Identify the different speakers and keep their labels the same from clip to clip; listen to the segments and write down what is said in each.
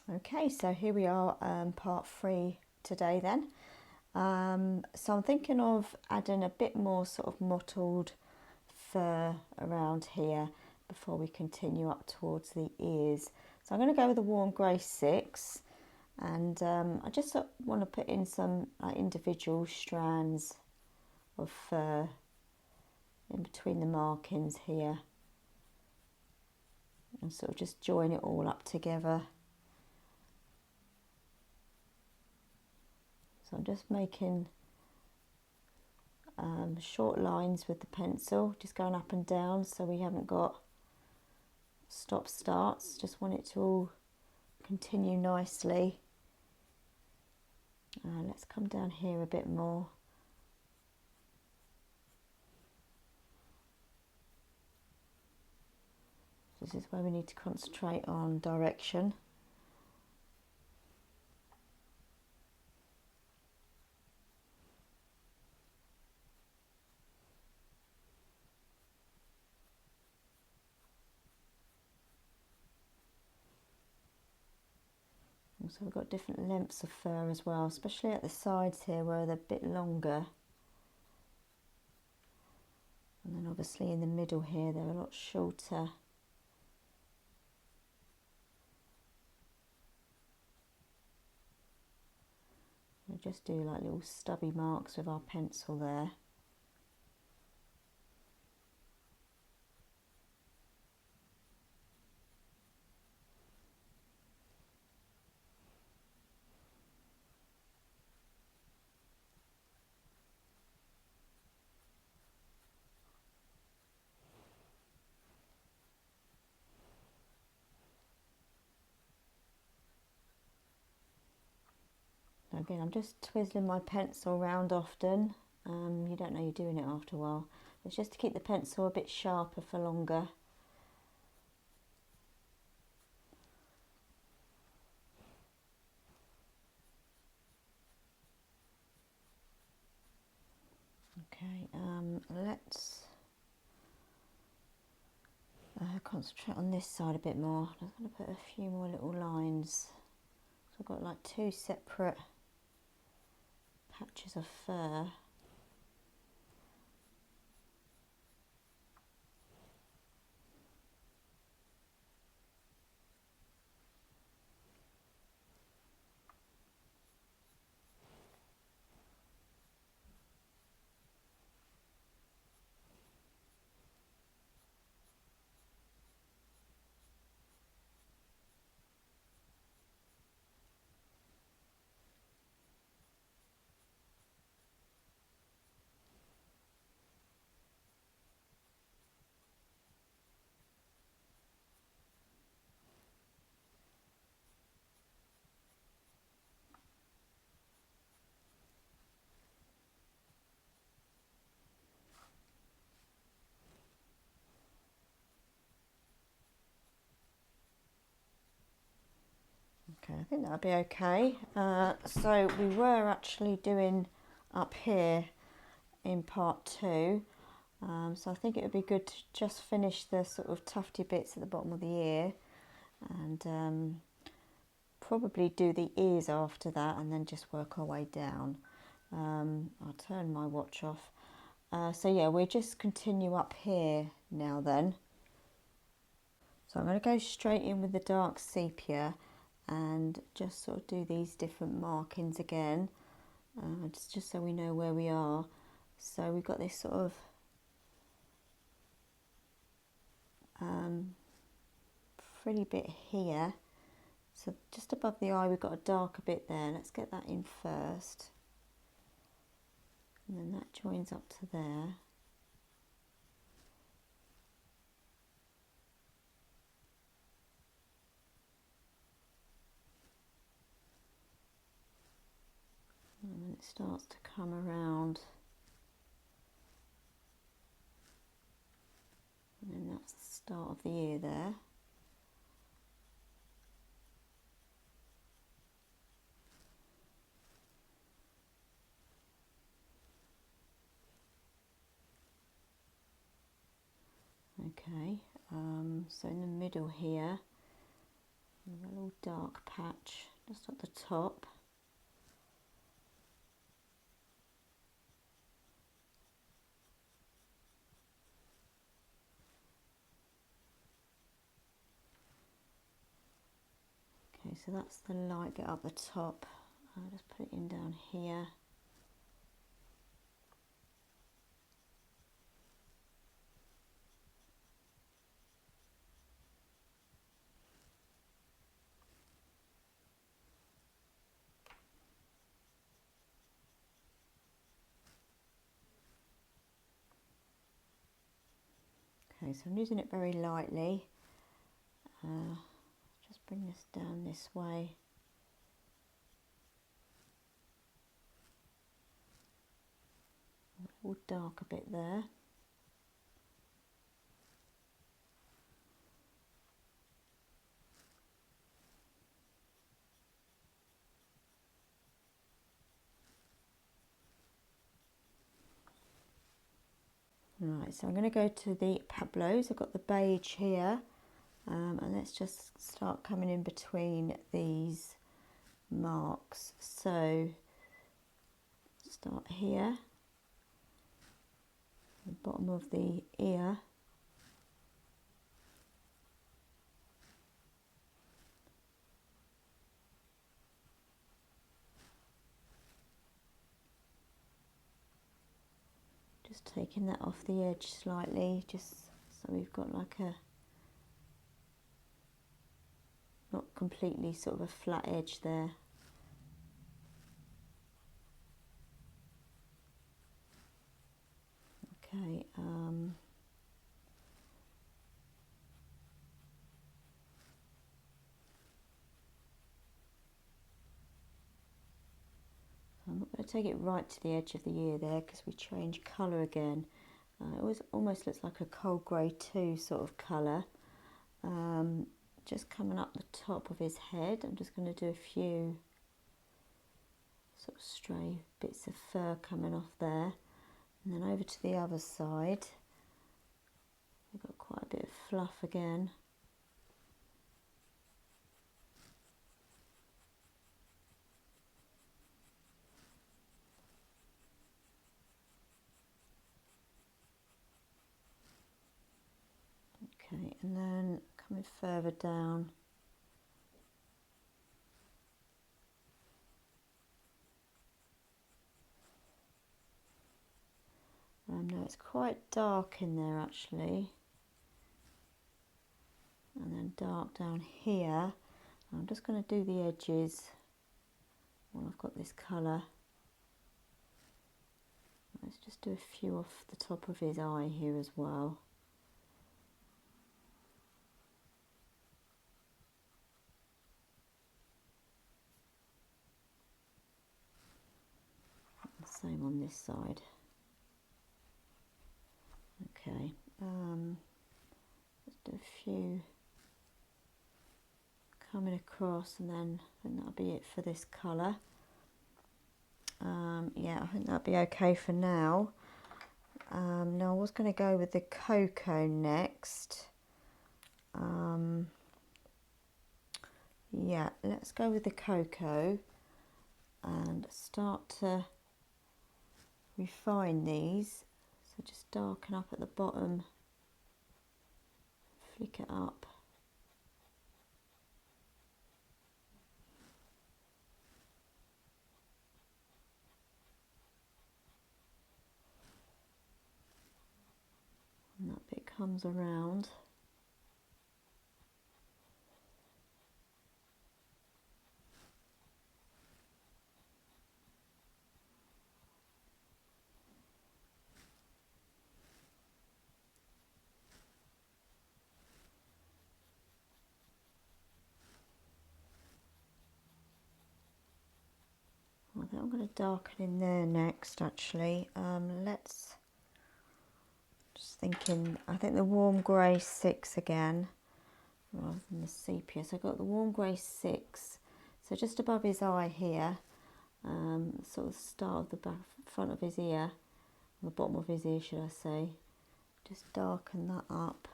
Speaker 1: Okay, so here we are, part 3 today then. So I'm thinking of adding a bit more sort of mottled fur around here before we continue up towards the ears. So I'm going to go with a warm grey 6, and I just want to put in some individual strands of fur in between the markings here and sort of just join it all up together. So I'm just making short lines with the pencil, just going up and down so we haven't got stop starts. Just want it to all continue nicely. Let's come down here a bit more. This is where we need to concentrate on direction. So we've got different lengths of fur as well, especially at the sides here where they're a bit longer. And then obviously in the middle here they're a lot shorter. We'll just do like little stubby marks with our pencil there. Again, I'm just twizzling my pencil around often. You don't know you're doing it after a while. It's just to keep the pencil a bit sharper for longer. Okay, let's concentrate on this side a bit more. I'm going to put a few more little lines. So I've got like 2 separate patches of fur. Okay, I think that'll be okay. So we were actually doing up here in part 2. So I think it would be good to just finish the sort of tufty bits at the bottom of the ear and probably do the ears after that and then just work our way down. I'll turn my watch off. So yeah, we'll just continue up here now then. So I'm going to go straight in with the dark sepia and just sort of do these different markings again, just so we know where we are. So we've got this sort of frilly bit here. So just above the eye we've got a darker bit there. Let's get that in first. And then that joins up to there. And then it starts to come around. And then that's the start of the ear there. Okay, so in the middle here, we'll real dark patch just at the top. Okay, so that's the light bit up the top. I'll just put it in down here. Okay, so I'm using it very lightly. Just bring this down this way. All dark a bit there. Right, so I'm going to go to the Pablos. I've got the beige here, and let's just start coming in between these marks. So start here, the bottom of the ear. Just taking that off the edge slightly, just so we've got like a, not completely sort of a flat edge there. Okay, I'm not going to take it right to the edge of the ear there because we change colour again. It almost looks like a cold grey 2 sort of colour. Just coming up the top of his head, I'm just going to do a few sort of stray bits of fur coming off there. And then over to the other side, we've got quite a bit of fluff again. Okay, and then coming further down, no, it's quite dark in there actually, and then dark down here. I'm just going to do the edges while I've got this colour. Let's just do a few off the top of his eye here as well. Same on this side. Okay, let's do a few coming across, and then I think that'll be it for this colour. Yeah, I think that'll be okay for now. Now I was going to go with the cocoa next. Yeah, let's go with the cocoa and start to refine these. So just darken up at the bottom, flick it up. And that bit comes around. I think I'm going to darken in there next actually. Let's, just thinking, I think the warm grey 6 again rather than the sepia. So I've got the warm grey 6, so just above his eye here, sort of start of the back, front of his ear, the bottom of his ear should I say. Just darken that up,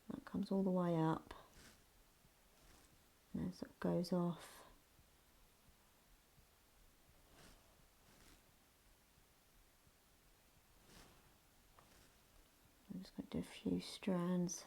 Speaker 1: that comes all the way up, and it sort of goes off. I'm just going to do a few strands.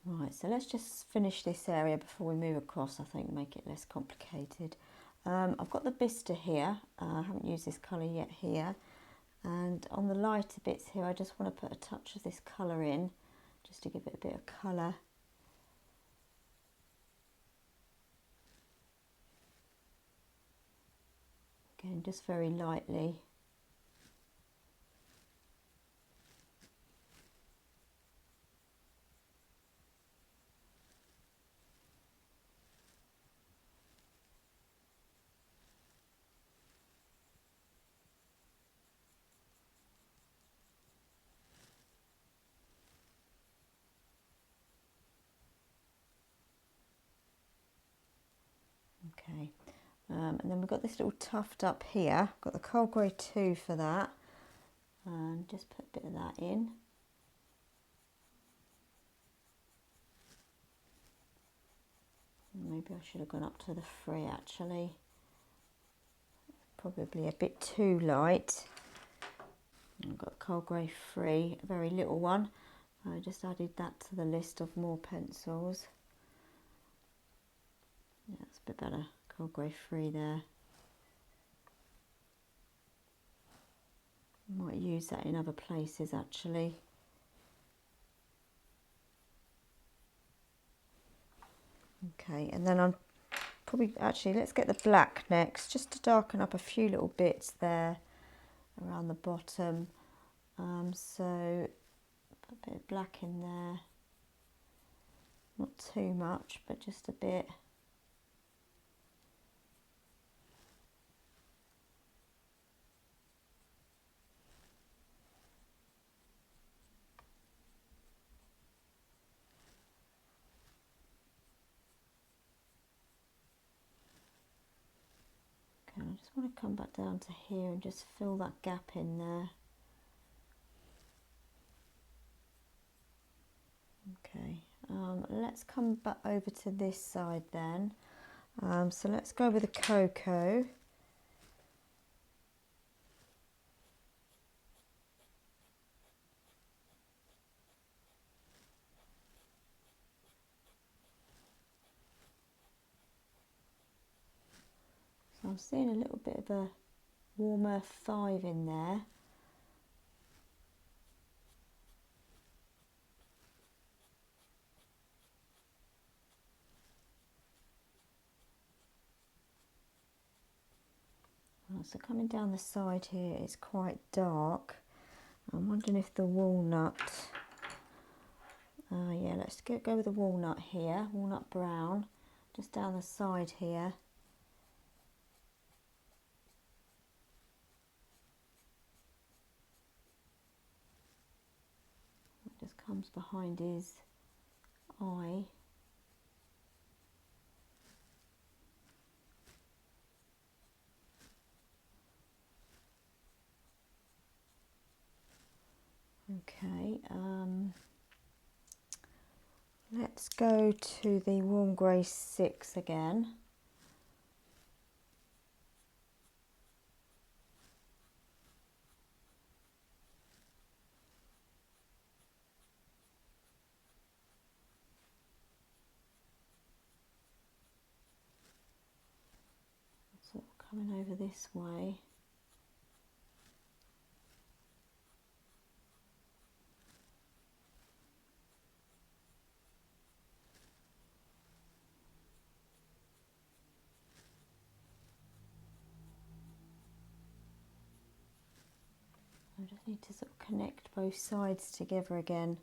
Speaker 1: Right, so let's just finish this area before we move across, I think, make it less complicated. I've got the bistre here, I haven't used this colour yet here, and on the lighter bits here I just want to put a touch of this colour in, just to give it a bit of colour. Again, just very lightly. Okay, and then we've got this little tuft up here. Got the coal grey 2 for that, and just put a bit of that in. Maybe I should have gone up to the 3 actually. Probably a bit too light. I've got coal grey 3, a very little one. I just added that to the list of more pencils. Yeah, that's a bit better. Coal grey 3 there. Might use that in other places actually. Okay, and then I'm probably, actually let's get the black next, just to darken up a few little bits there around the bottom. So put a bit of black in there, not too much, but just a bit. Okay, I just want to come back down to here and just fill that gap in there. Okay, let's come back over to this side then. So let's go with the cocoa. So I'm seeing a little bit of a warmer 5 in there. So coming down the side here, it's quite dark. I'm wondering if the walnut, yeah, let's go with the walnut here, walnut brown, just down the side here. It just comes behind his eye. Okay, let's go to the warm grey 6 again. Sort of coming over this way. I just need to sort of connect both sides together again.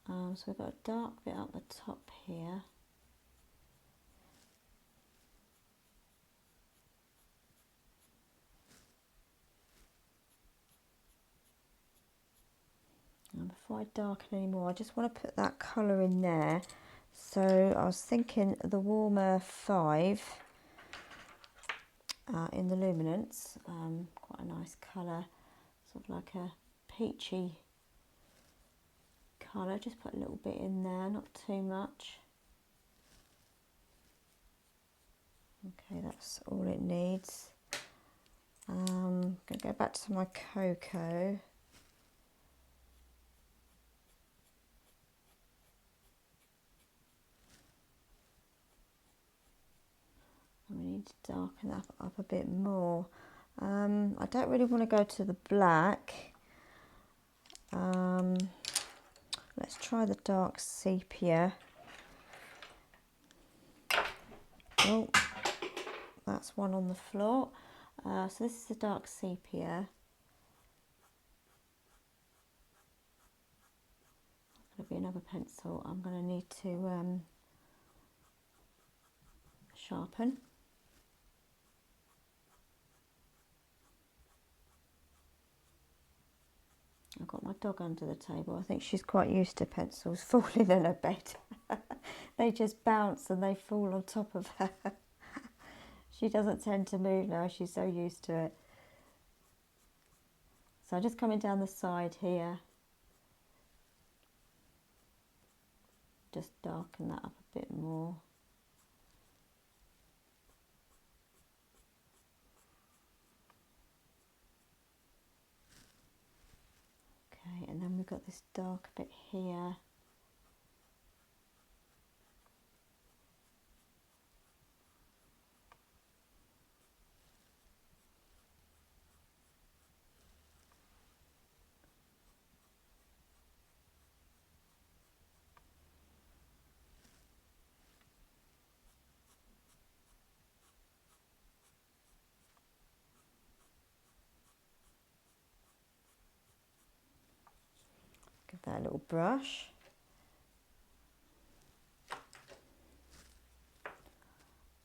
Speaker 1: So we've got a dark bit up the top here. before I darken any more, I just want to put that colour in there. So I was thinking the warmer 5 in the Luminance, quite a nice colour, sort of like a peachy colour. Just put a little bit in there, not too much. Okay, that's all it needs. I'm going to go back to my cocoa. We need to darken that up a bit more. I don't really want to go to the black. Let's try the dark sepia. Oh, that's one on the floor. So this is the dark sepia. There's going to be another pencil I'm going to need to sharpen. I've got my dog under the table. I think she's quite used to pencils falling in her bed. They just bounce and they fall on top of her. She doesn't tend to move now, she's so used to it. So I'm just coming down the side here. Just darken that up a bit more. Okay, and then we've got this dark bit here. Give that a little brush.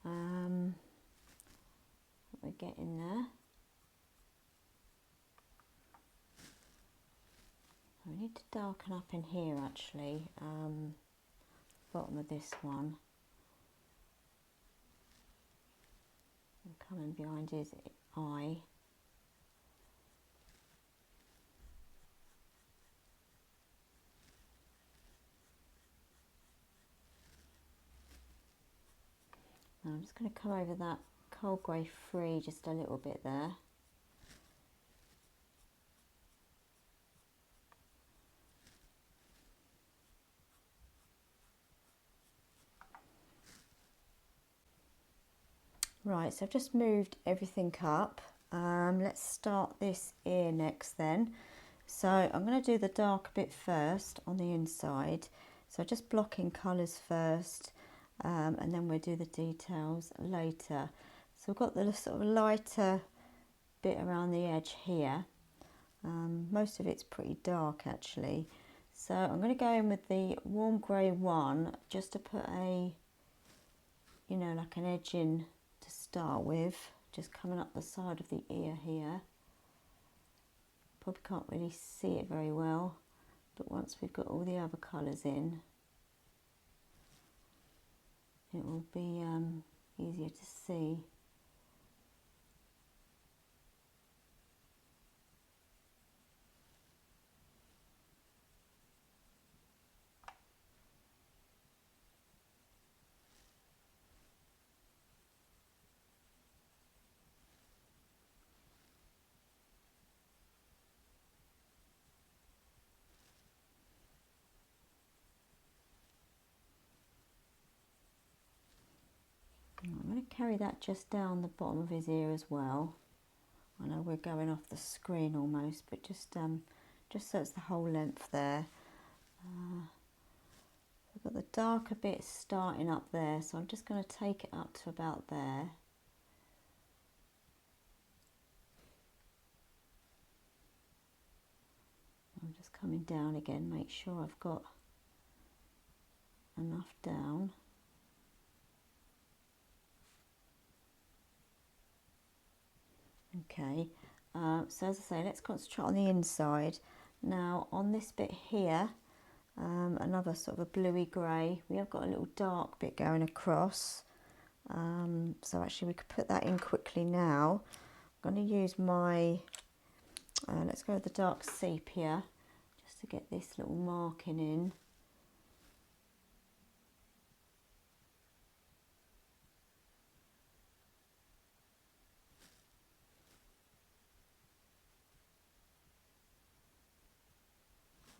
Speaker 1: What we're getting there. We need to darken up in here actually, bottom of this one. And coming behind his eye. Now I'm just going to come over that cold grey free just a little bit there. Right, so I've just moved everything up. Let's start this ear next then. So I'm going to do the dark bit first on the inside. So just blocking colours first, and then we'll do the details later. So we've got the sort of lighter bit around the edge here. Most of it's pretty dark actually. So I'm going to go in with the warm grey one just to put a, you know, like an edge in to start with, just coming up the side of the ear here. Probably can't really see it very well, but once we've got all the other colours in, it will be easier to see. I'm going to carry that just down the bottom of his ear as well. I know we're going off the screen almost, but just so it's the whole length there. We've got the darker bit starting up there, so I'm just going to take it up to about there. I'm just coming down again, make sure I've got enough down. Okay, so as I say, let's concentrate on the inside. Now on this bit here, another sort of a bluey grey, we have got a little dark bit going across. So actually we could put that in quickly now. I'm going to use my, let's go with the dark sepia, just to get this little marking in.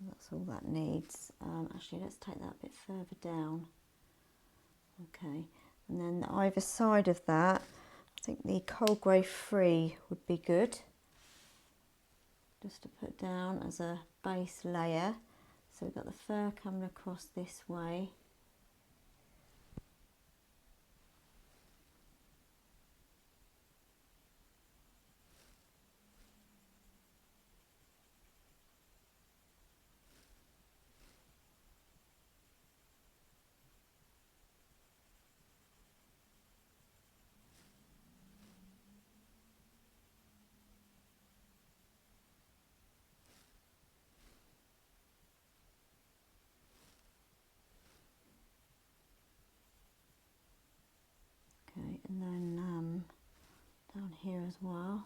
Speaker 1: That's all that needs. Actually, let's take that a bit further down. Okay, and then either side of that, I think the cold grey 3 would be good, just to put down as a base layer. So we've got the fur coming across this way. Okay, and then down here as well.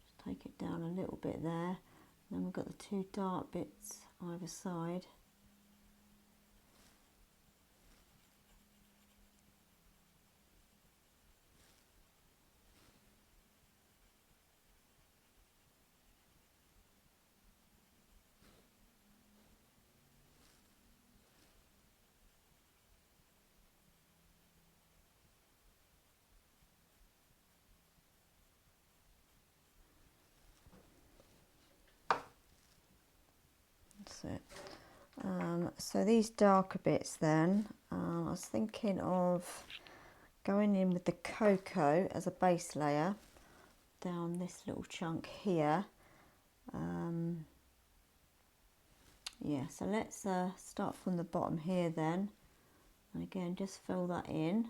Speaker 1: Just take it down a little bit there. And then we've got the 2 dark bits either side. That's it. So these darker bits then, I was thinking of going in with the cocoa as a base layer down this little chunk here. Yeah, so let's start from the bottom here then, and again just fill that in.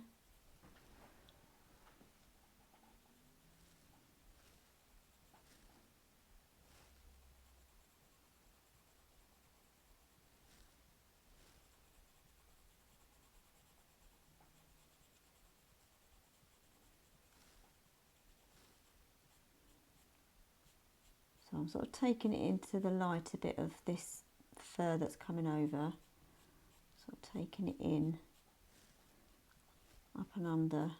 Speaker 1: So I'm sort of taking it into the lighter bit of this fur that's coming over, sort of taking it in, up and under.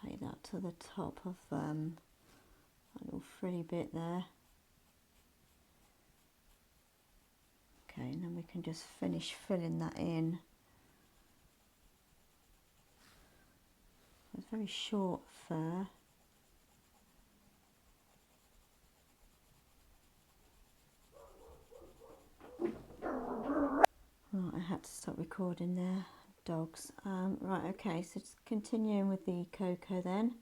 Speaker 1: Take that to the top of that little frilly bit there. Okay, and then we can just finish filling that in. It's very short fur. Right, I had to stop recording there. Dogs. Right, okay, so just continuing with the cocoa then.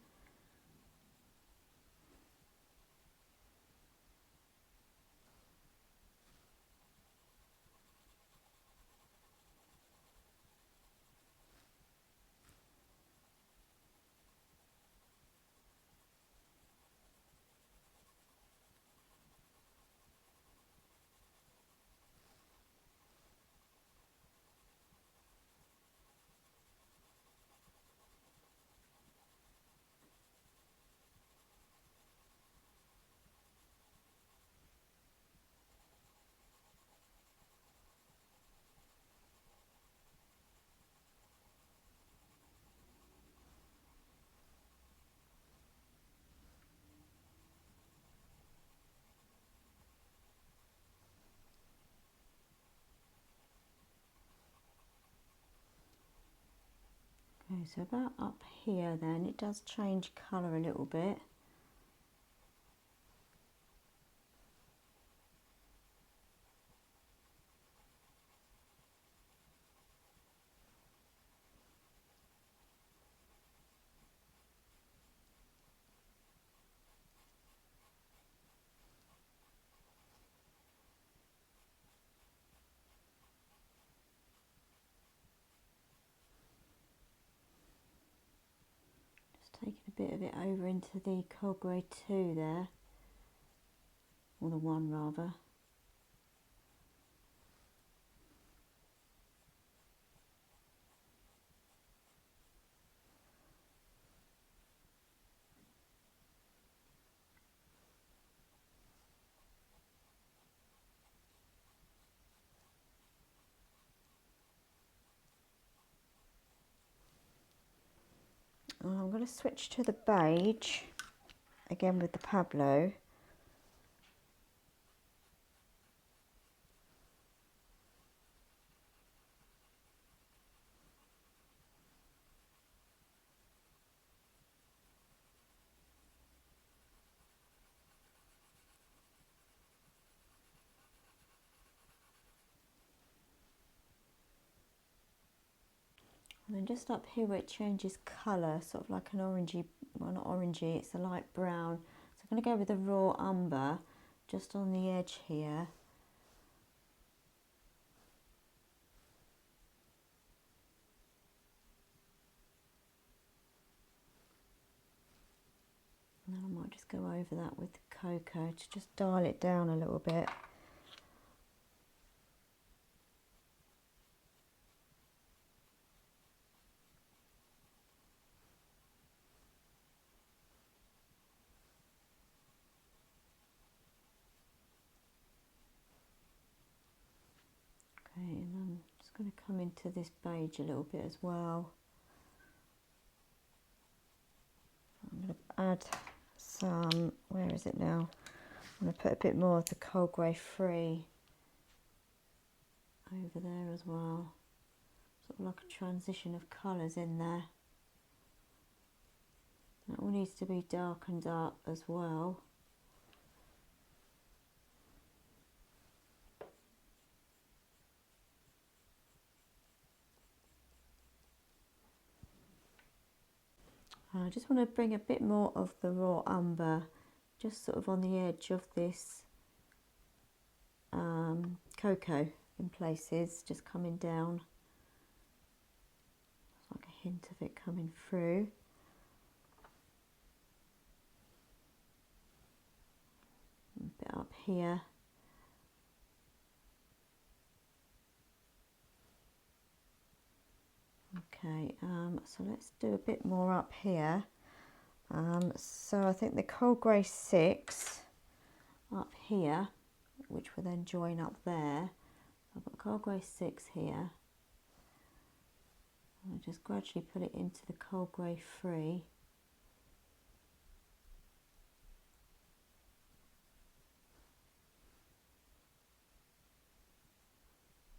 Speaker 1: Okay, so about up here then, it does change colour a little bit. bit of it over into the cold grey 2 there, or the 1 rather. I'm going to switch to the beige again with the Pablo. And then just up here where it changes colour, sort of like an orangey, well not orangey, it's a light brown. So I'm going to go with the raw umber just on the edge here. And then I might just go over that with the cocoa to just dial it down a little bit. Okay, and I'm just going to come into this beige a little bit as well. I'm going to add some, where is it now? I'm going to put a bit more of the cold grey 3 over there as well. Sort of like a transition of colours in there. That all needs to be darkened up as well. I just want to bring a bit more of the raw umber just sort of on the edge of this cocoa in places, just coming down. It's like a hint of it coming through. A bit up here. Okay, so let's do a bit more up here. So I think the cold grey 6 up here, which will then join up there. So I've got cold grey 6 here. I'll just gradually put it into the cold grey 3.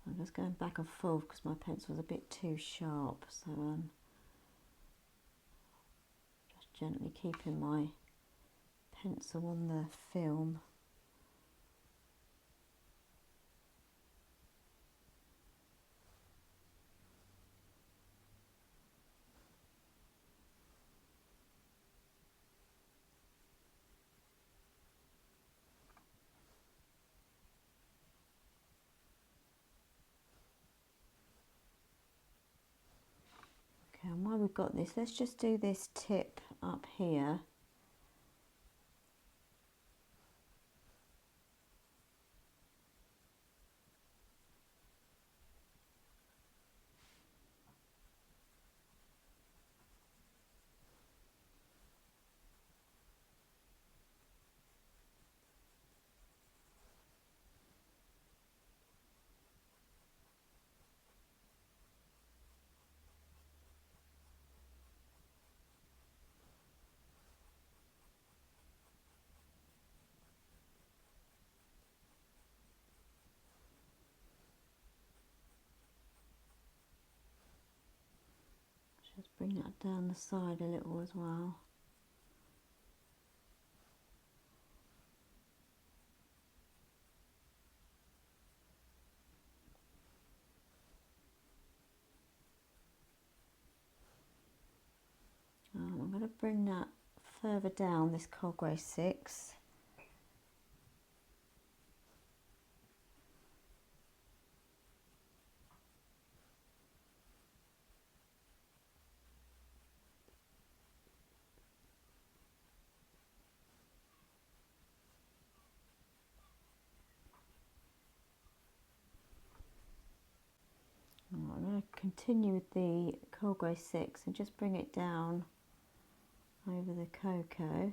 Speaker 1: I'm just going back and forth because my pencil was a bit too sharp, so just gently keeping my pencil on the film. Okay, and while we've got this, let's just do this tip up here. Just bring that down the side a little as well. I'm going to bring that further down, this cold grey 6. continue with the cold grey 6 and just bring it down over the cocoa.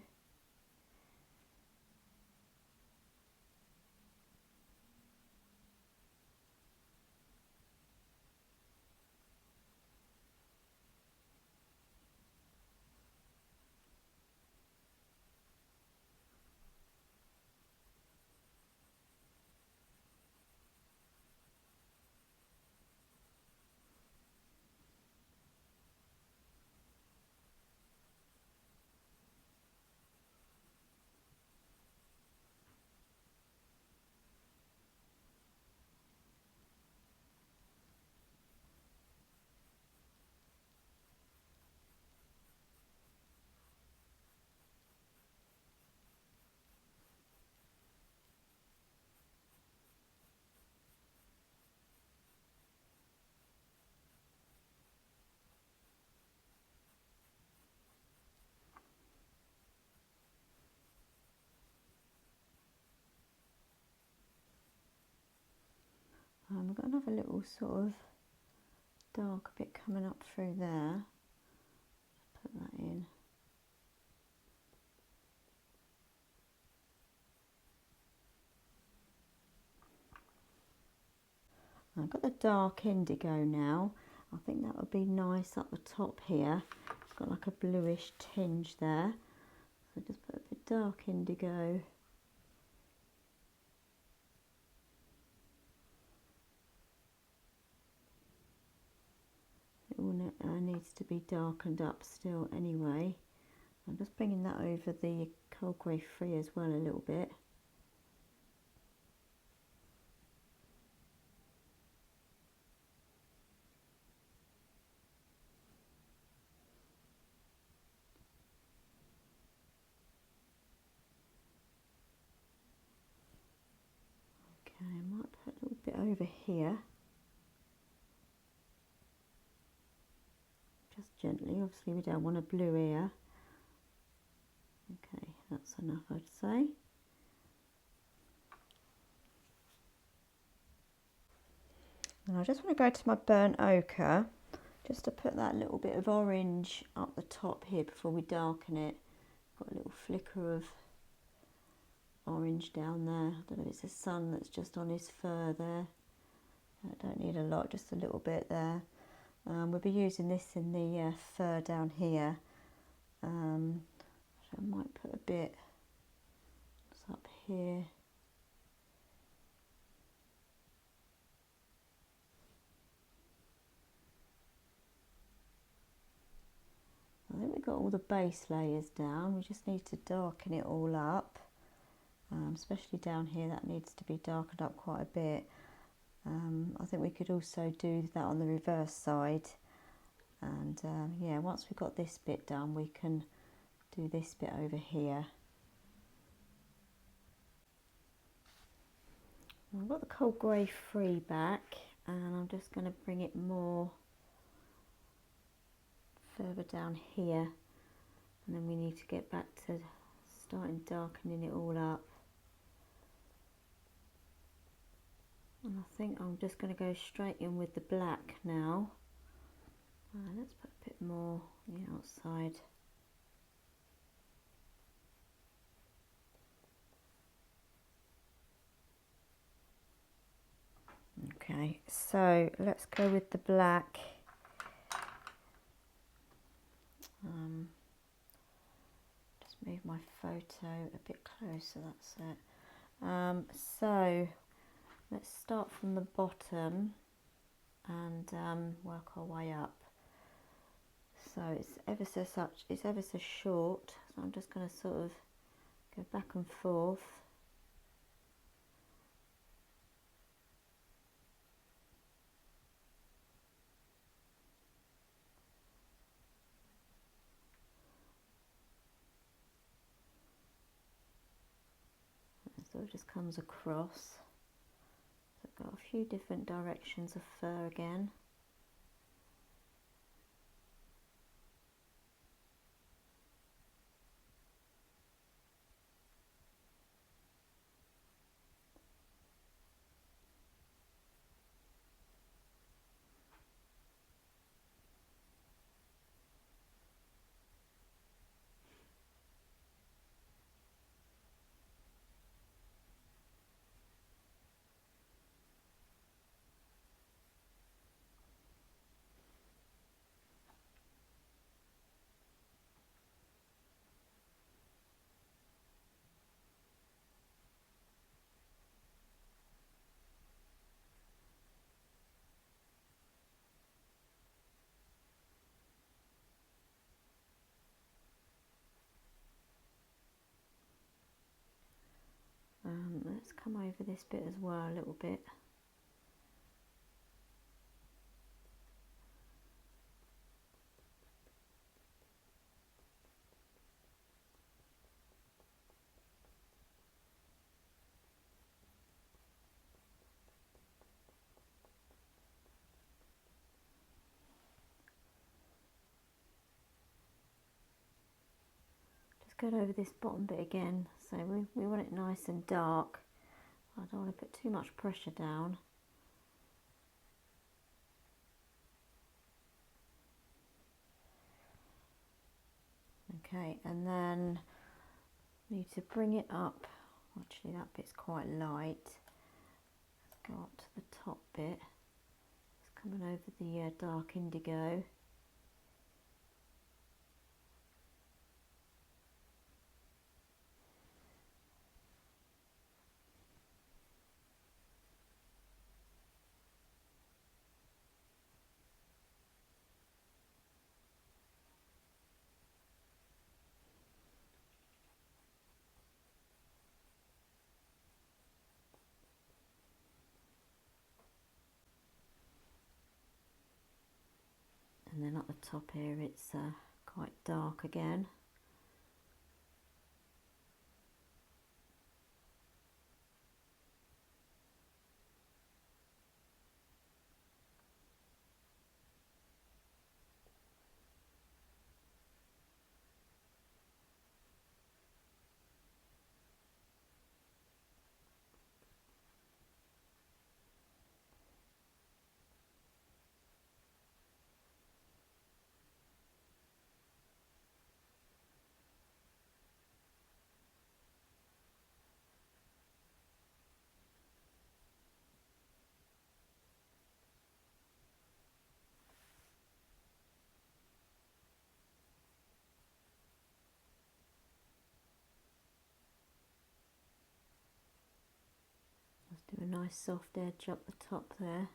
Speaker 1: We've got another little sort of dark bit coming up through there. Put that in. I've got the dark indigo now. I think that would be nice up the top here. It's got like a bluish tinge there. So just put a bit dark indigo. It all needs to be darkened up still anyway. I'm just bringing that over the cold grey 3 as well a little bit. Okay, I might put a little bit over here. Just gently, obviously we don't want a blue here. Okay, that's enough I'd say. And I just want to go to my burnt ochre, just to put that little bit of orange up the top here before we darken it. Got a little flicker of orange down there. I don't know if it's the sun that's just on his fur there. I don't need a lot, just a little bit there. We'll be using this in the fur down here. So I might put a bit up here. I think we've got all the base layers down. We just need to darken it all up. Especially down here, that needs to be darkened up quite a bit. I think we could also do that on the reverse side, and yeah, once we've got this bit done we can do this bit over here. I've got the cold grey 3 back, and I'm just going to bring it more further down here, and then we need to get back to starting darkening it all up. And I think I'm just going to go straight in with the black now. Let's put a bit more on the outside. Okay, so let's go with the black. Just move my photo a bit closer, that's it. So let's start from the bottom and work our way up. So it's ever so short, so I'm just going to sort of go back and forth. So it just comes across. So I've got a few different directions of fur again. come over this bit as well a little bit. Go over this bottom bit again, so we want it nice and dark. I don't want to put too much pressure down. Okay, and then need to bring it up. Actually, that bit's quite light. Let's go up to the top bit. It's coming over the dark indigo. And then at the top here it's quite dark again. Let's do a nice soft edge up the top there.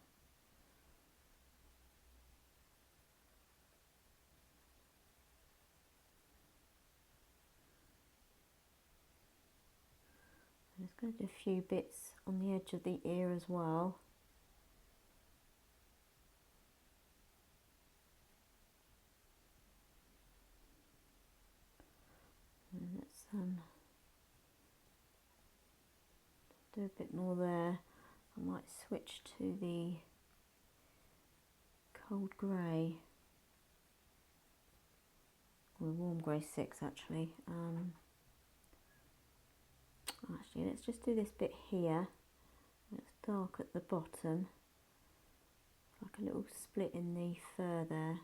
Speaker 1: I'm just going to do a few bits on the edge of the ear as well. And let's do a bit more there. I might switch to the cold grey, or warm grey 6 actually. Actually, let's just do this bit here. It's dark at the bottom, like a little split in the fur there.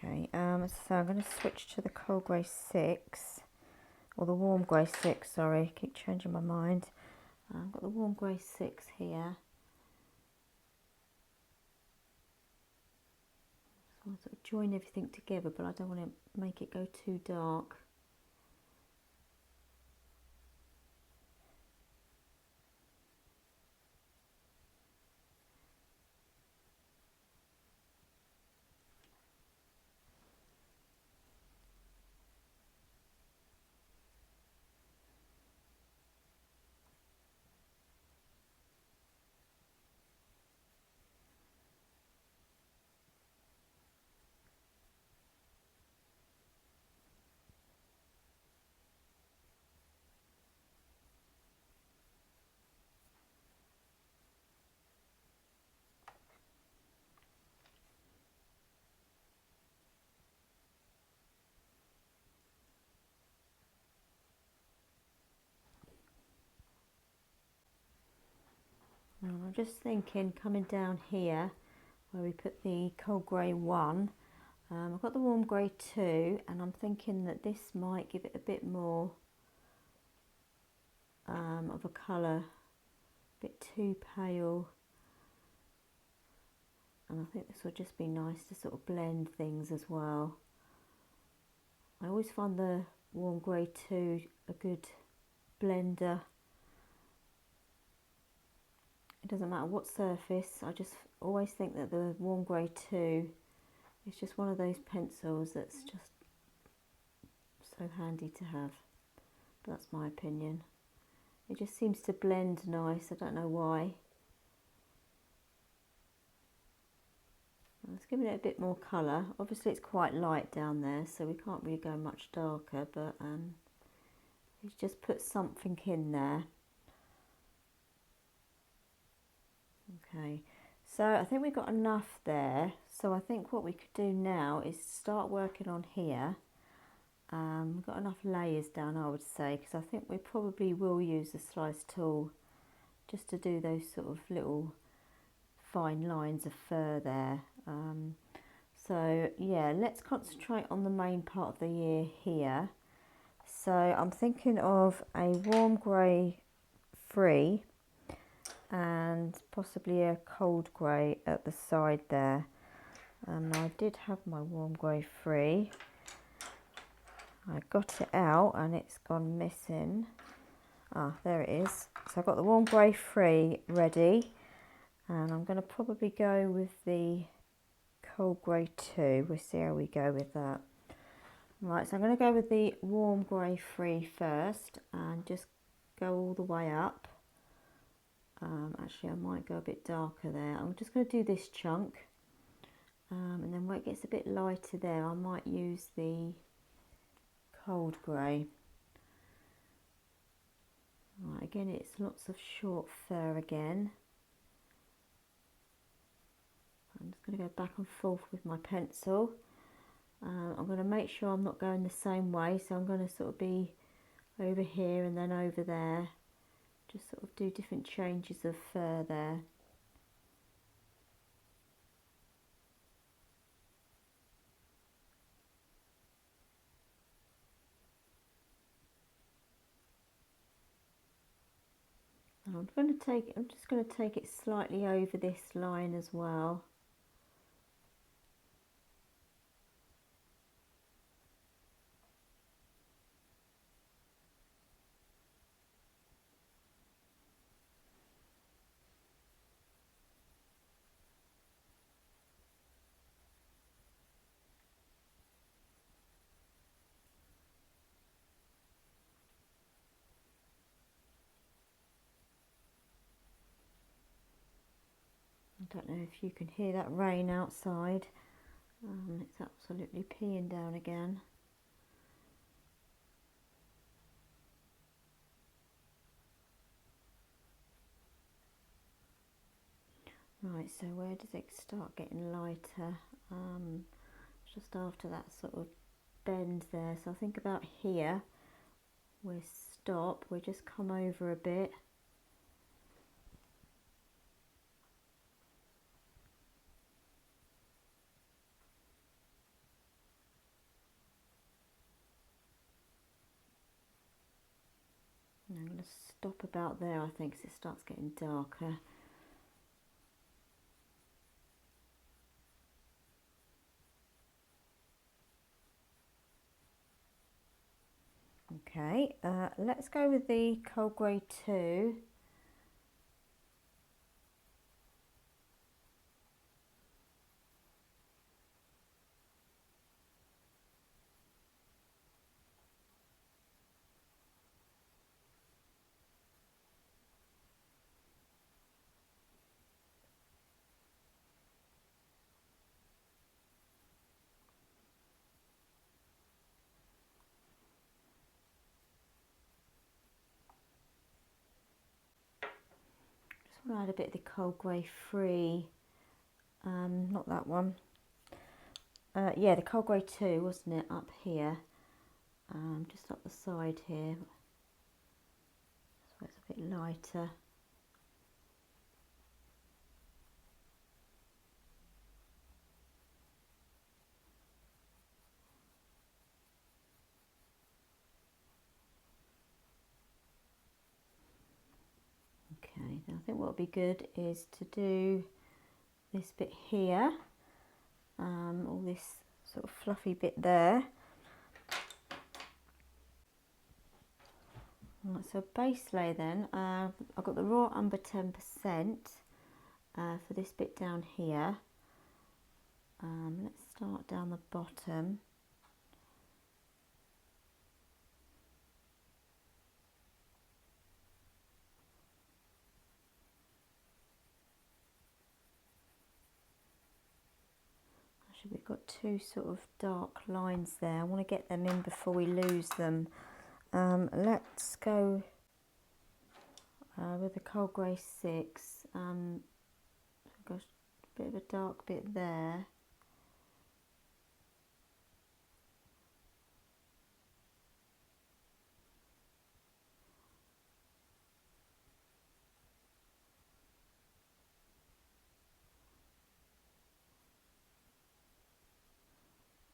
Speaker 1: Okay, so I'm going to switch to the cold grey 6, or the warm grey 6, sorry, I keep changing my mind. I've got the warm grey 6 here. So I'll sort of join everything together, but I don't want to make it go too dark. And I'm just thinking, coming down here where we put the cold grey 1, I've got the warm grey 2, and I'm thinking that this might give it a bit more of a colour, a bit too pale, and I think this would just be nice to sort of blend things as well. I always find the warm grey 2 a good blender. It doesn't matter what surface, I just always think that the Warm Grey 2 is just one of those pencils that's just so handy to have. But that's my opinion. It just seems to blend nice, I don't know why. Let's give it a bit more colour. Obviously it's quite light down there, so we can't really go much darker, but let's just put something in there. Okay, so I think we've got enough there. So I think what we could do now is start working on here. We've got enough layers down, I would say, because I think we probably will use the slice tool just to do those sort of little fine lines of fur there. So yeah, let's concentrate on the main part of the ear here. So I'm thinking of a Warm Grey 3 and possibly a cold grey at the side there. I did have my Warm Grey 3. I got it out and it's gone missing. Ah, there it is. So I've got the Warm Grey 3 ready, and I'm going to probably go with the Cold Grey 2. We'll see how we go with that. Right, so I'm going to go with the Warm Grey 3 first and just go all the way up. Actually, I might go a bit darker there. I'm just going to do this chunk, and then when it gets a bit lighter there, I might use the Cold Grey. Right, again, it's lots of short fur again. I'm just going to go back and forth with my pencil. I'm going to make sure I'm not going the same way, so I'm going to sort of be over here and then over there. Just sort of do different changes of fur there. And I'm just going to take it slightly over this line as well. I don't know if you can hear that rain outside. It's absolutely peeing down again. Right, so where does it start getting lighter? Just after that sort of bend there. So I think about here, we'll stop, we'll just come over a bit. And I'm going to stop about there, I think, because it starts getting darker. Okay, let's go with the Cold Grey 2. Just want to add a bit of the Cold Grey 3, not that one. Yeah, the Cold Grey 2, wasn't it, up here, just up the side here, so it's a bit lighter. Okay, now I think what would be good is to do this bit here, all this sort of fluffy bit there. Right, so base layer then, I've got the raw umber 10% for this bit down here. Let's start down the bottom. Actually, we've got two sort of dark lines there. I want to get them in before we lose them. Let's go with the cold grey 6. Got a bit of a dark bit there.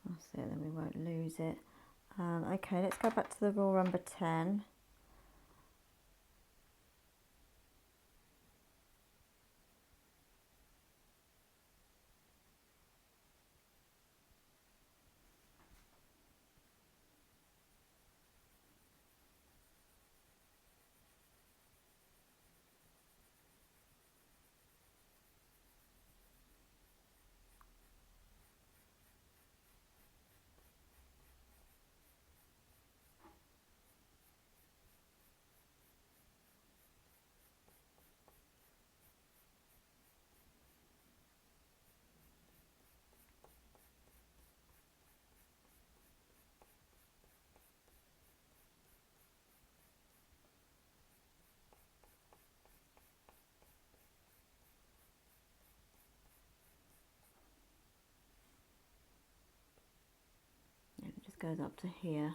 Speaker 1: That's it, then we won't lose it. Okay, let's go back to the raw umber 10. And it just goes up to here.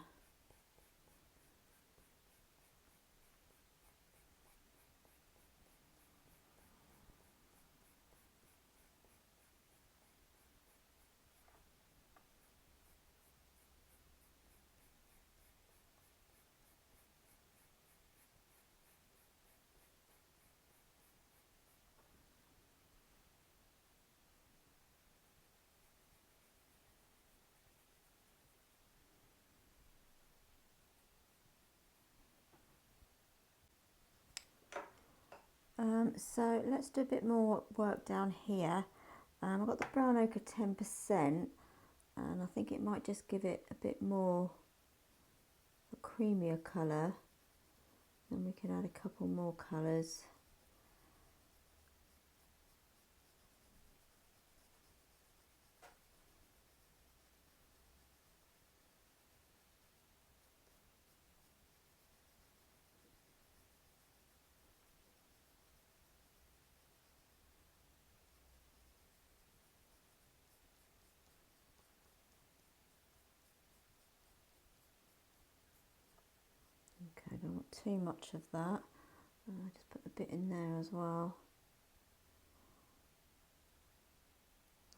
Speaker 1: So let's do a bit more work down here. I've got the brown ochre 10%, and I think it might just give it a bit more a creamier colour. Then we can add a couple more colours. Okay, I don't want too much of that. Just put a bit in there as well.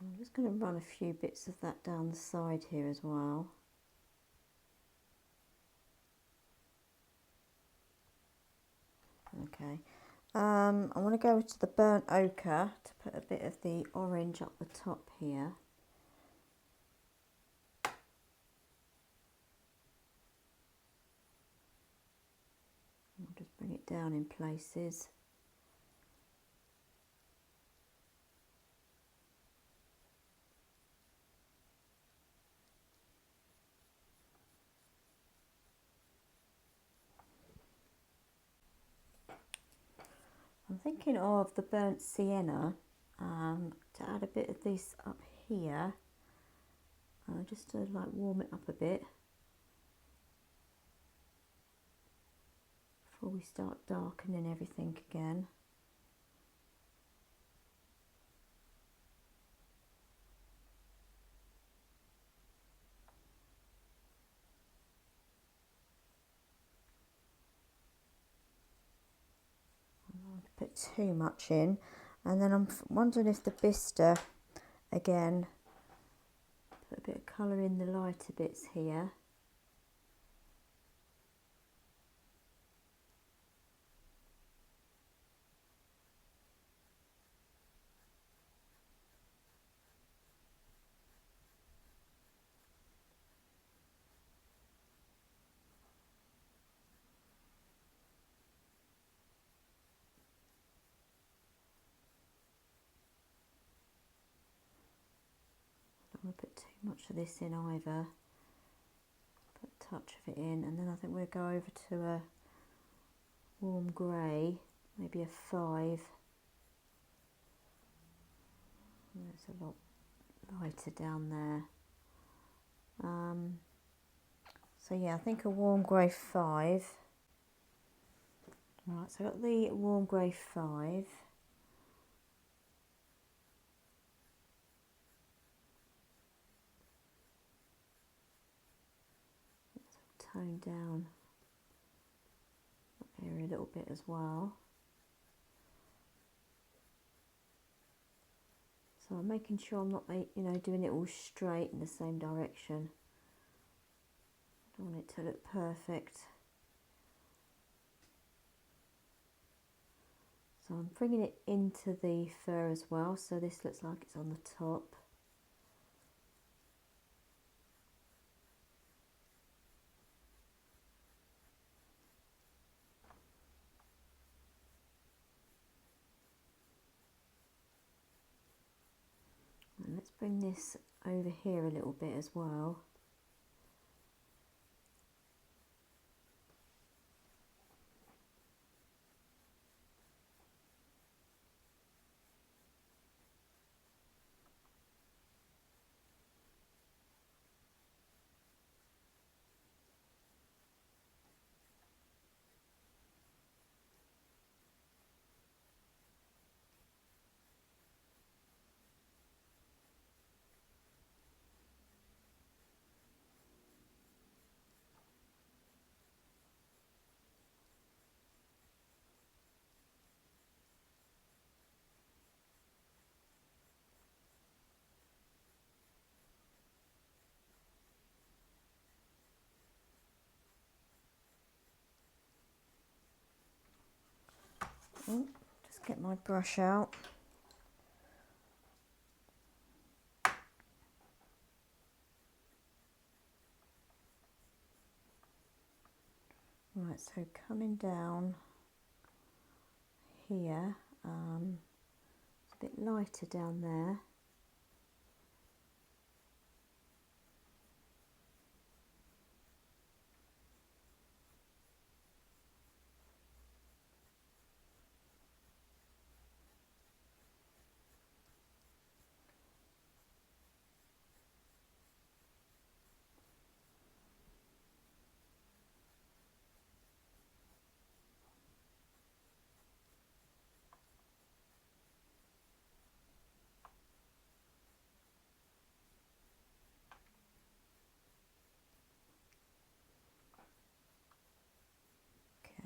Speaker 1: I'm just going to run a few bits of that down the side here as well. Okay, I want to go to the burnt ochre to put a bit of the orange up the top here. I'll just bring it down in places. I'm thinking of the burnt sienna, to add a bit of this up here, just to like warm it up a bit before we start darkening everything again. Put too much in, and then I'm wondering if the bistre again, put a bit of colour in the lighter bits here. put too much of this in either. Put a touch of it in, and then I think we'll go over to a warm grey, maybe a 5. It's a lot lighter down there. So yeah, I think a warm grey 5. Right, so I've got the warm grey 5. Tone down that area a little bit as well. So I'm making sure I'm not, doing it all straight in the same direction. I don't want it to look perfect. So I'm bringing it into the fur as well, so this looks like it's on the top. And let's bring this over here a little bit as well. Oh, just get my brush out. Right, so coming down here, it's a bit lighter down there.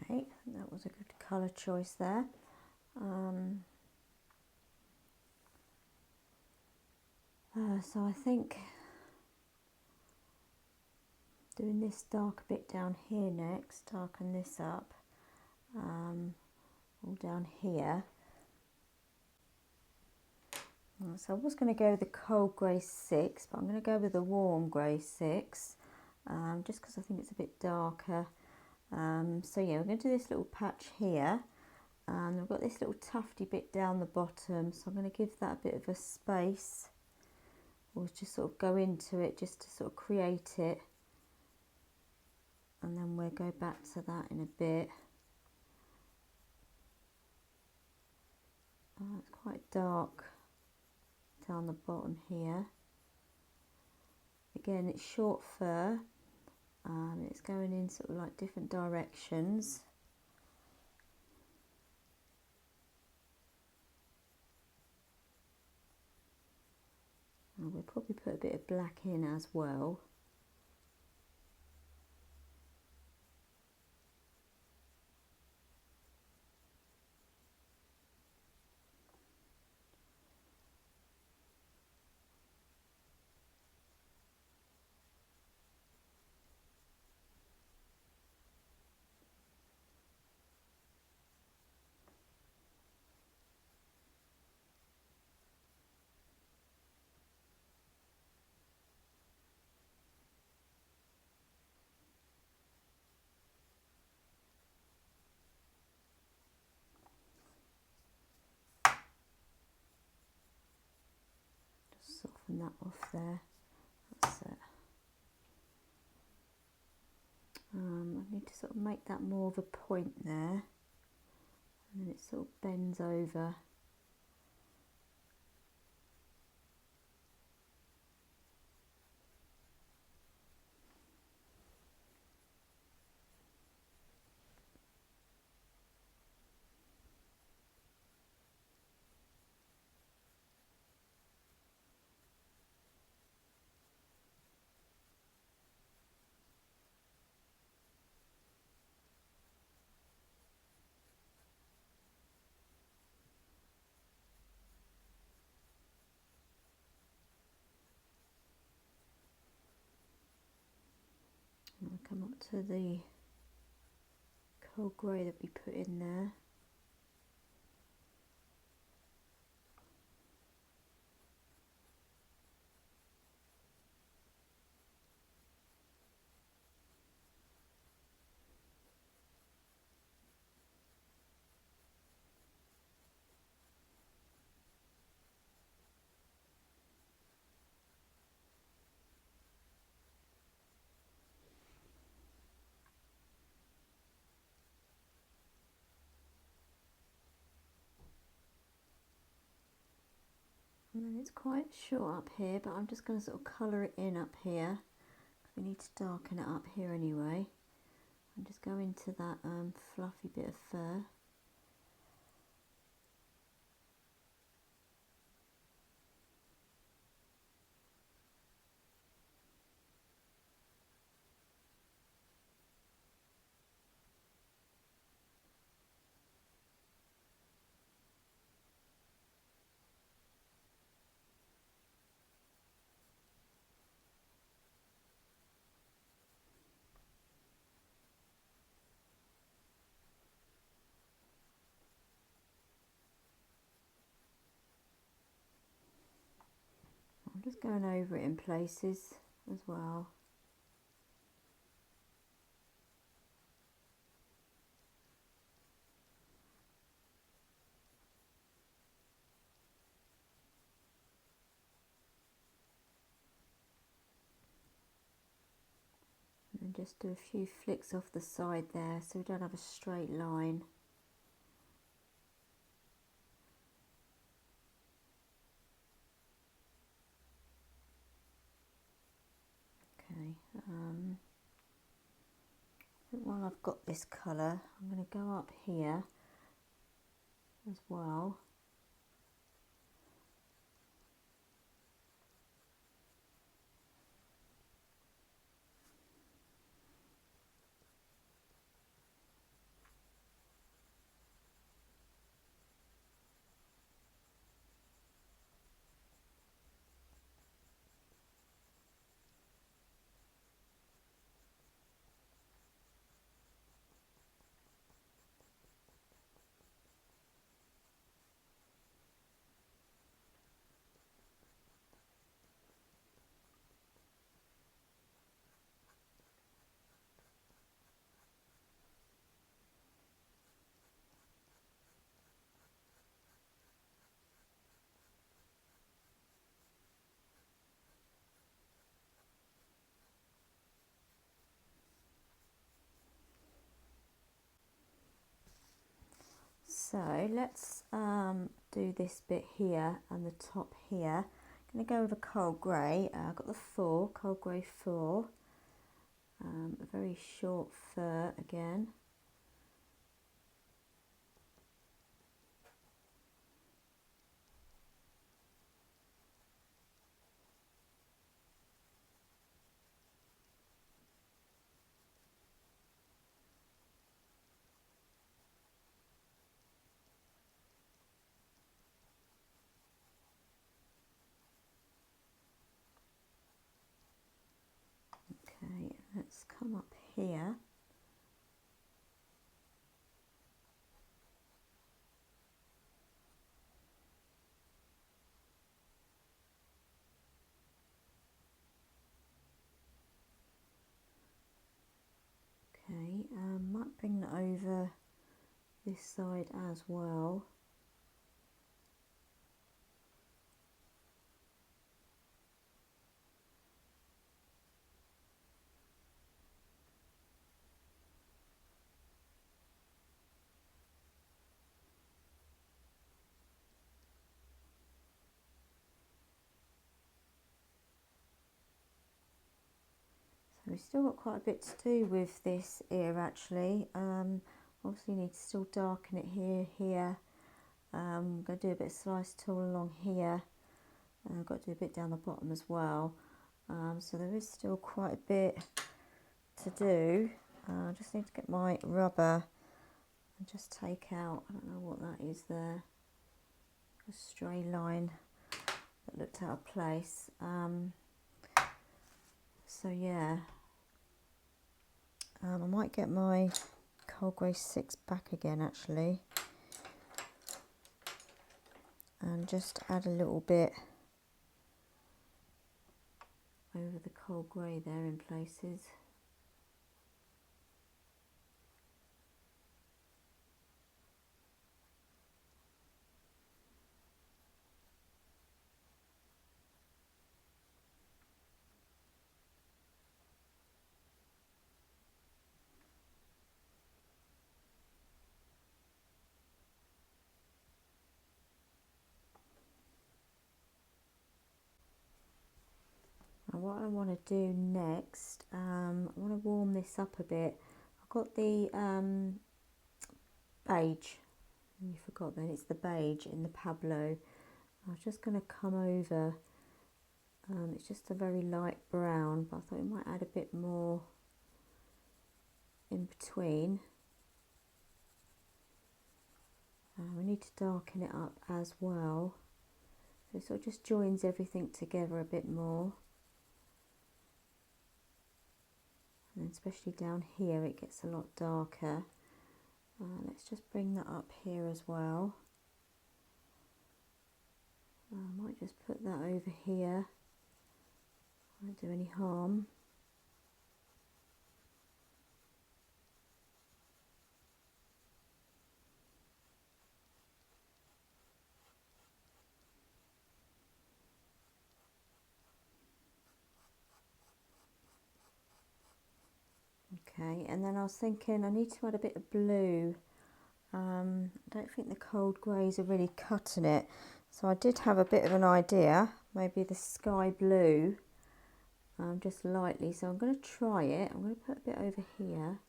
Speaker 1: Okay, that was a good colour choice there. So I think doing this dark bit down here next, darken this up, all down here. So I was going to go with the cold grey 6, but I'm going to go with the warm grey 6, just because I think it's a bit darker. So yeah, we're going to do this little patch here, and I've got this little tufty bit down the bottom, so I'm going to give that a bit of a space, or just sort of go into it just to sort of create it, and then we'll go back to that in a bit. It's quite dark down the bottom here. Again, it's short fur, it's going in sort of like different directions. And we'll probably put a bit of black in as well. Soften that off there. need to sort of make that more of a point there, and then it sort of bends over. I'll come up to the cold grey that we put in there. And then it's quite short up here, but I'm just going to sort of colour it in up here. We need to darken it up here anyway. And just go into that fluffy bit of fur. I'm just going over it in places as well. And just do a few flicks off the side there so we don't have a straight line. Okay, I think while I've got this colour, I'm going to go up here as well. So let's do this bit here and the top here. I'm going to go with a cold grey. I've got the cold grey 4, a very short fur again. Okay, let's come up here. Okay, might bring that over this side as well. still got quite a bit to do with this ear actually. Obviously need to still darken it here. I'm going to do a bit of slice tool along here. I've got to do a bit down the bottom as well. So there is still quite a bit to do. I just need to get my rubber and just take out, I don't know what that is there, a stray line that looked out of place. So yeah, I might get my cold grey 6 back again actually, and just add a little bit over the cold grey there in places. And what I want to do next, I want to warm this up a bit. I've got the beige, you forgot then, it's the beige in the Pablo. I was just going to come over, it's just a very light brown, but I thought we might add a bit more in between. We need to darken it up as well, so it sort of just joins everything together a bit more. And especially down here it gets a lot darker. Let's just bring that up here as well. I might just put that over here, won't do any harm. Okay, and then I was thinking I need to add a bit of blue. I don't think the cold greys are really cutting it, so I did have a bit of an idea, maybe the sky blue, just lightly, so I'm going to try it. I'm going to put a bit over here.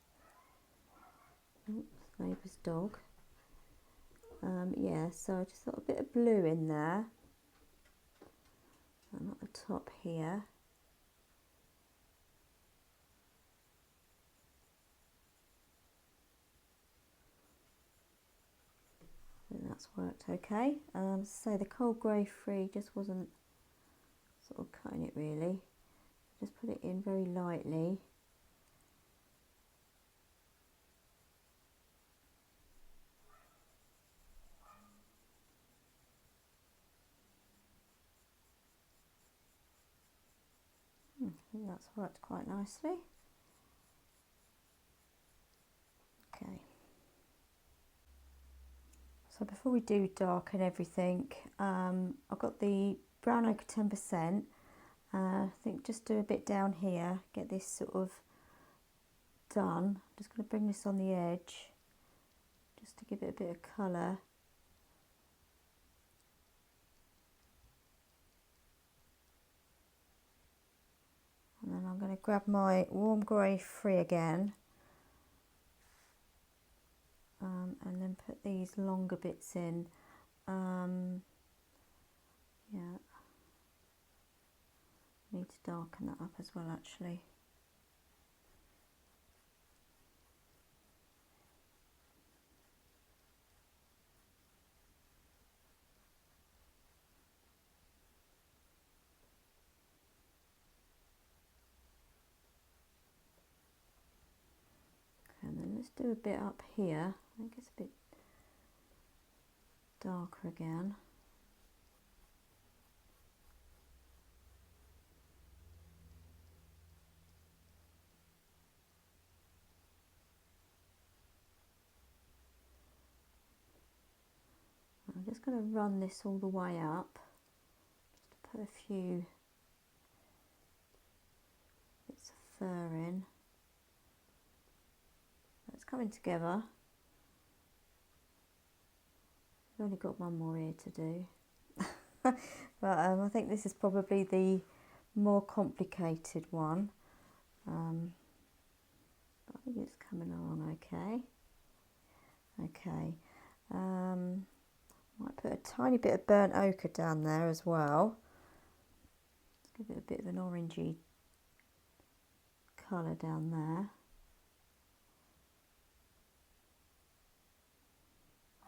Speaker 1: Oops, neighbour's dog. Yeah, so I just got a bit of blue in there, and at the top here. I think that's worked okay. So the cold grey free just wasn't sort of cutting it really. Just put it in very lightly. I think that's worked quite nicely. Okay. So before we do darken everything, I've got the brown ochre 10%. I think just do a bit down here, get this sort of done. I'm just going to bring this on the edge, just to give it a bit of colour. And then I'm going to grab my warm grey free again, and then put these longer bits in. Yeah, need to darken that up as well actually. And then let's do a bit up here. I think it's a bit darker again. I'm just going to run this all the way up, just to put a few bits of fur in. It's coming together. I've only got one more ear to do. But I think this is probably the more complicated one. I think it's coming along okay. Okay, might put a tiny bit of burnt ochre down there as well. Give it a bit of an orangey colour down there.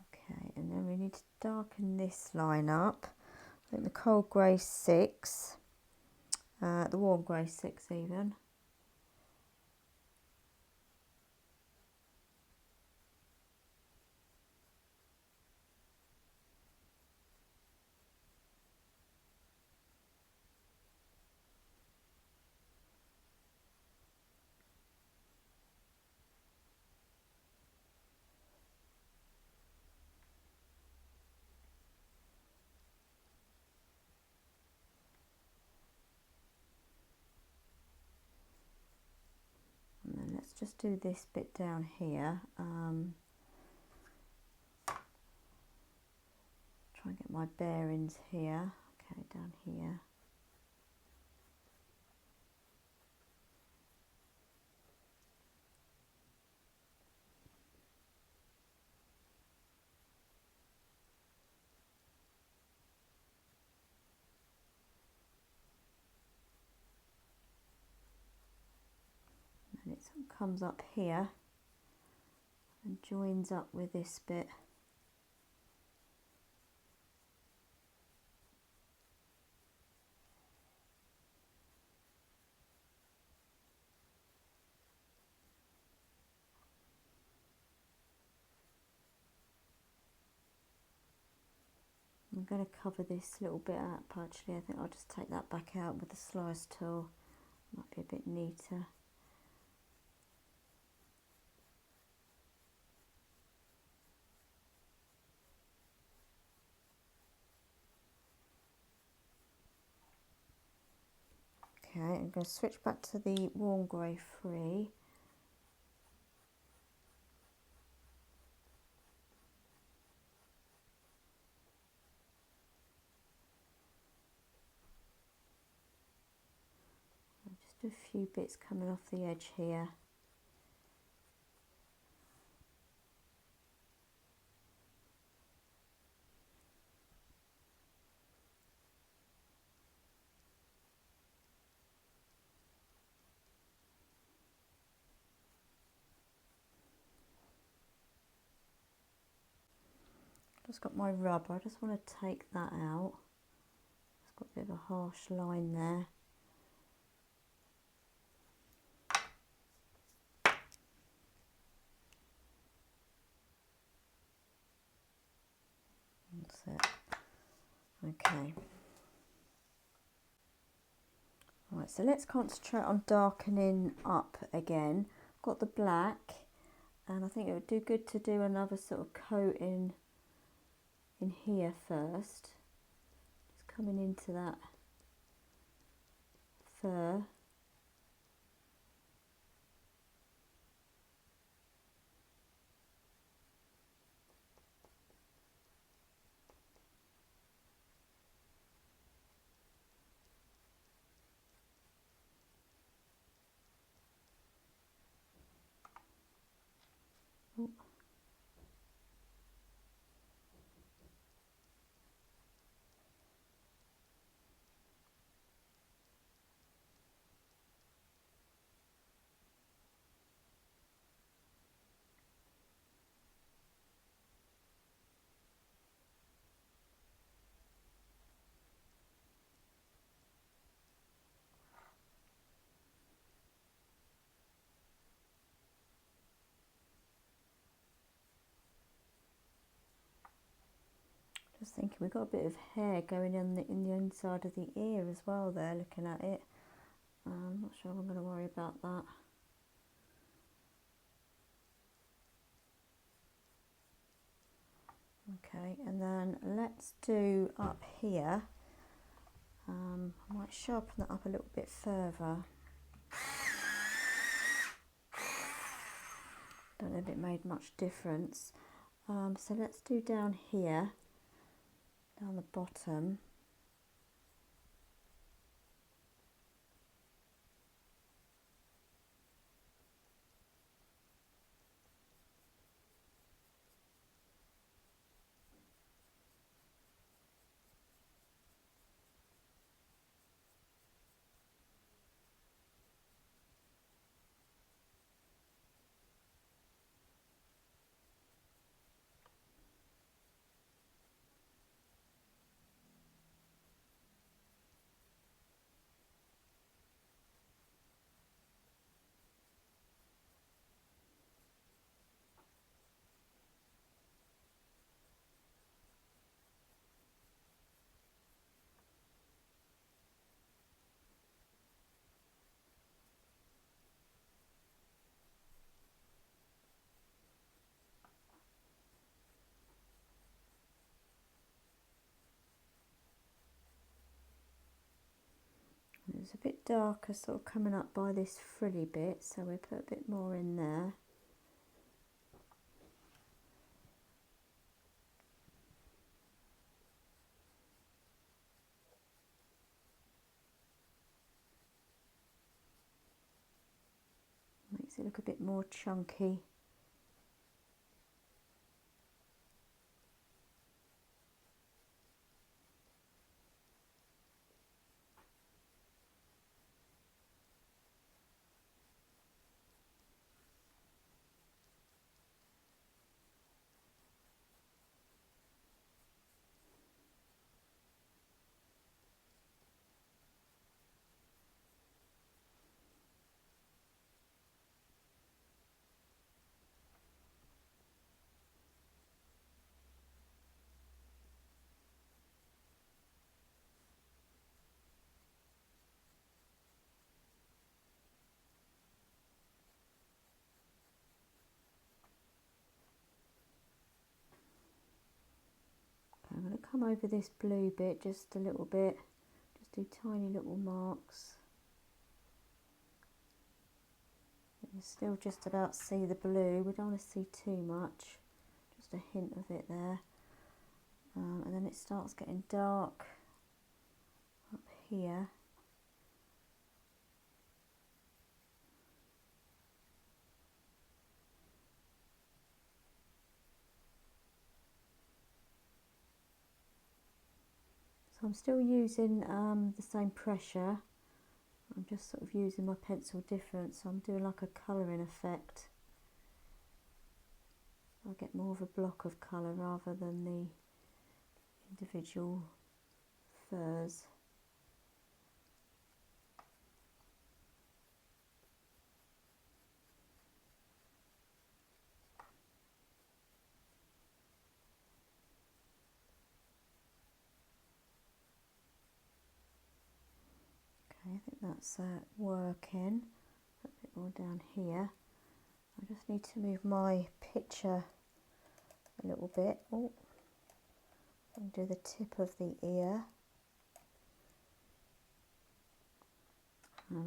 Speaker 1: Okay, and then we need to darken this line up. I think the cold grey 6, the warm grey 6 even. And then let's just do this bit down here. Try and get my bearings here. Okay, down here. And it sort of comes up here and joins up with this bit. I'm going to cover this little bit up actually. I think I'll just take that back out with the slice tool. Might be a bit neater. Okay, I'm going to switch back to the warm grey 3. Just a few bits coming off the edge here. Just got my rubber, I just want to take that out. It's got a bit of a harsh line there. That's it. Okay. Right, so let's concentrate on darkening up again. I've got the black, and I think it would do good to do another sort of coating in here first. Just coming into that fur. Oh. Just thinking we've got a bit of hair going in the inside of the ear as well there, looking at it. I'm not sure I'm going to worry about that. Okay, and then let's do up here. I might sharpen that up a little bit further. Don't know if it made much difference. So let's do down here, down the bottom. It's a bit darker sort of coming up by this frilly bit, so we put a bit more in there. Makes it look a bit more chunky. I'm going to come over this blue bit just a little bit, just do tiny little marks. You can still just about see the blue, we don't want to see too much, just a hint of it there. And then it starts getting dark up here. So I'm still using the same pressure. I'm just sort of using my pencil different, so I'm doing like a colouring effect. I get more of a block of colour rather than the individual furs. Okay, I think that's working. Put a bit more down here. I just need to move my picture a little bit. Oh, and do the tip of the ear.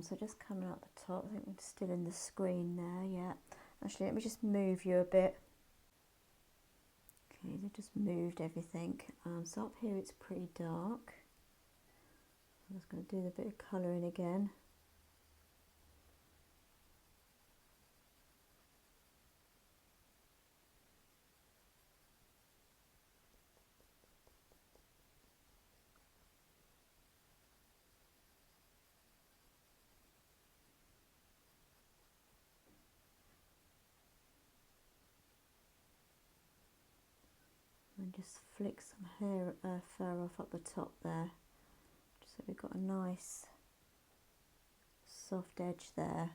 Speaker 1: So just coming up the top, I think I'm still in the screen there, yeah. Actually, let me just move you a bit. Okay, so just moved everything. So up here it's pretty dark. I'm just going to do the bit of colouring again. And just flick some hair, fur off at the top there, just so we've got a nice soft edge there.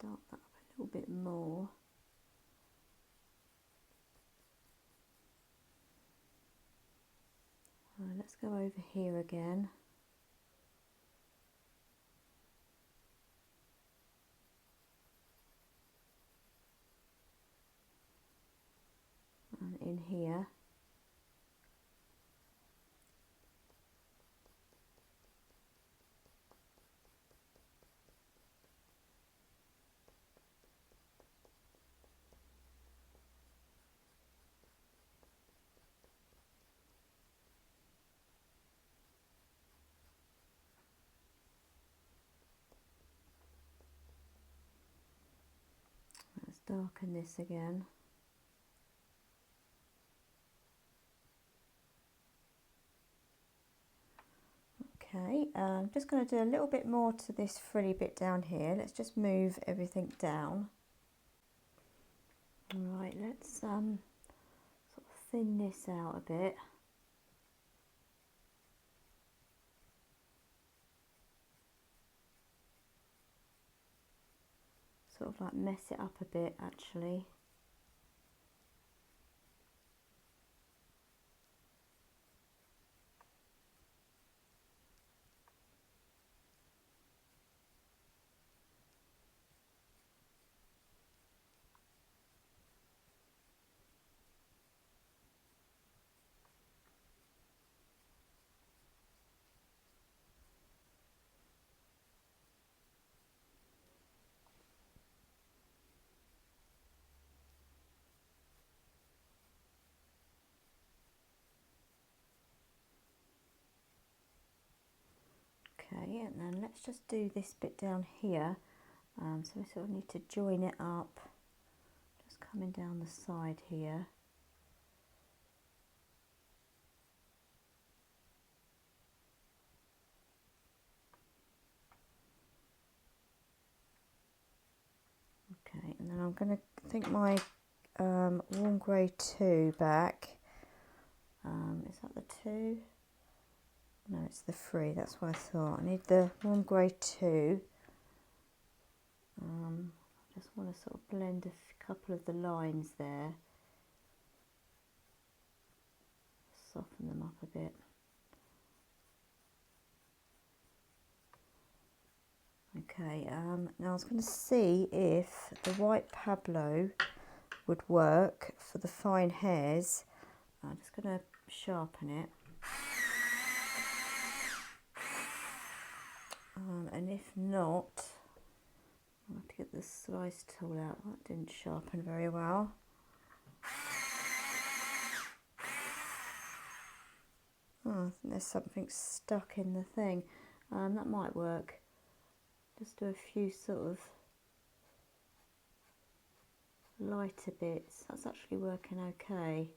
Speaker 1: Dark that up a little bit more. Let's go over here again. And in here. Let's darken this again. Okay, I'm just going to do a little bit more to this frilly bit down here. Let's just move everything down. Alright, let's sort of thin this out a bit. Sort of like mess it up a bit actually. Okay, and then let's just do this bit down here. So we sort of need to join it up, just coming down the side here. Okay, and then I'm going to think my warm grey 2 back. Is that the 2? No, it's the 3, that's what I thought. I need the warm grey 2. I just want to sort of blend a couple of the lines there. Soften them up a bit. Okay, now I was going to see if the white Pablo would work for the fine hairs. I'm just going to sharpen it. And if not, I'll have to get the slice tool out. That didn't sharpen very well. Oh, I think there's something stuck in the thing. That might work. Just do a few sort of lighter bits. That's actually working okay.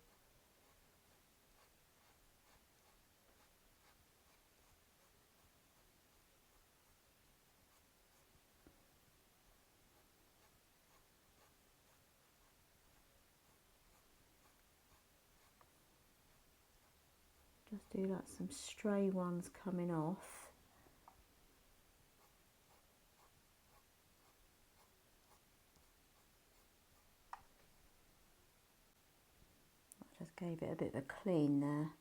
Speaker 1: Just do like some stray ones coming off. I just gave it a bit of a clean there.